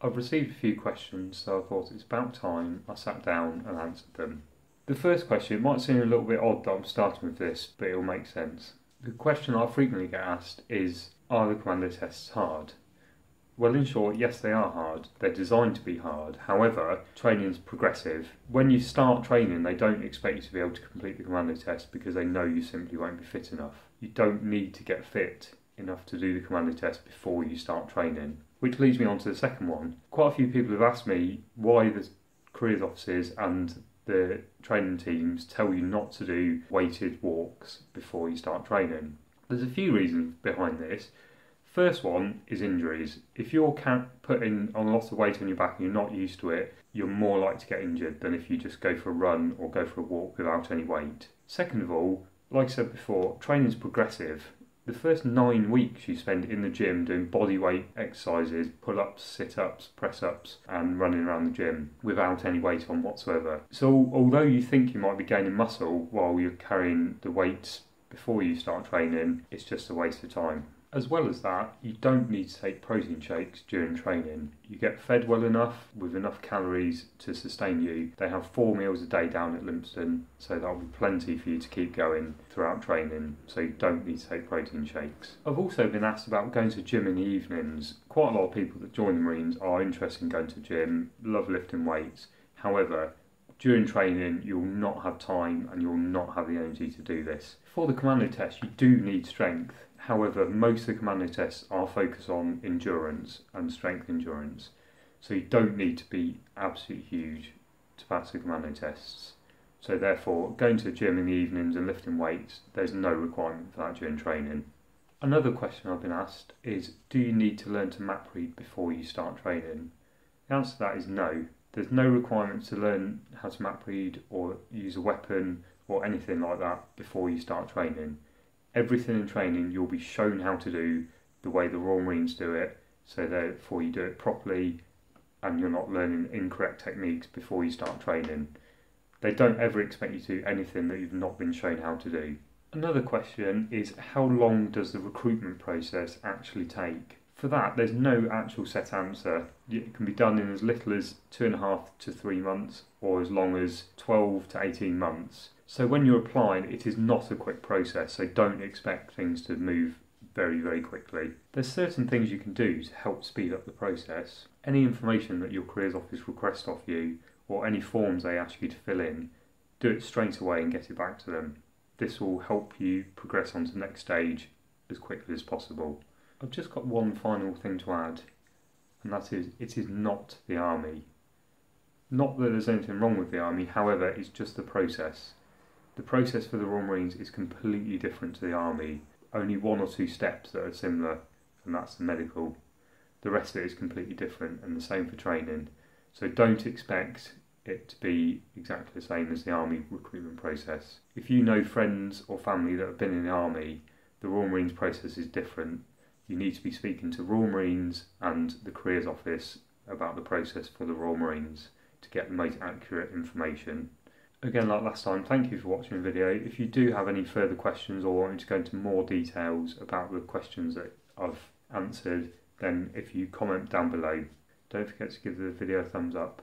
I've received a few questions, so I thought it's about time I sat down and answered them. The first question, it might seem a little bit odd that I'm starting with this, but it'll make sense. The question I frequently get asked is, are the commando tests hard? Well, in short, yes, they are hard. They're designed to be hard. However, training is progressive. When you start training, they don't expect you to be able to complete the commando test because they know you simply won't be fit enough. You don't need to get fit enough to do the commando test before you start training. Which leads me on to the second one. Quite a few people have asked me why the careers officers and the training teams tell you not to do weighted walks before you start training. There's a few reasons behind this. First one is injuries. If you're putting on lots of weight on your back and you're not used to it, you're more likely to get injured than if you just go for a run or go for a walk without any weight. Second of all, like I said before, training is progressive. The first 9 weeks you spend in the gym doing body weight exercises, pull-ups, sit-ups, press-ups and running around the gym without any weight on whatsoever. So although you think you might be gaining muscle while you're carrying the weights before you start training, it's just a waste of time. As well as that, you don't need to take protein shakes during training. You get fed well enough with enough calories to sustain you. They have 4 meals a day down at Lympstone, so that'll be plenty for you to keep going throughout training, so you don't need to take protein shakes. I've also been asked about going to the gym in the evenings. Quite a lot of people that join the Marines are interested in going to the gym, love lifting weights. However, during training, you'll not have time and you'll not have the energy to do this. For the commando test, you do need strength. However, most of the commando tests are focused on endurance and strength endurance. So you don't need to be absolutely huge to pass the commando tests. So therefore, going to the gym in the evenings and lifting weights, there's no requirement for that during training. Another question I've been asked is, do you need to learn to map read before you start training? The answer to that is no. There's no requirement to learn how to map read or use a weapon or anything like that before you start training. Everything in training you'll be shown how to do the way the Royal Marines do it, so therefore you do it properly and you're not learning incorrect techniques before you start training. They don't ever expect you to do anything that you've not been shown how to do. Another question is, how long does the recruitment process actually take? For that, there's no actual set answer. It can be done in as little as 2.5 to 3 months or as long as 12 to 18 months. So when you're applying, it is not a quick process, so don't expect things to move very, very quickly. There's certain things you can do to help speed up the process. Any information that your careers office requests of you or any forms they ask you to fill in, do it straight away and get it back to them. This will help you progress on to the next stage as quickly as possible. I've just got one final thing to add, and that is, it is not the army. Not that there's anything wrong with the army, however, it's just the process. The process for the Royal Marines is completely different to the army. Only 1 or 2 steps that are similar, and that's the medical. The rest of it is completely different, and the same for training. So don't expect it to be exactly the same as the army recruitment process. If you know friends or family that have been in the army, the Royal Marines process is different. You need to be speaking to Royal Marines and the careers office about the process for the Royal Marines to get the most accurate information. Again, like last time, thank you for watching the video. If you do have any further questions or want me to go into more details about the questions that I've answered, then if you comment down below, don't forget to give the video a thumbs up.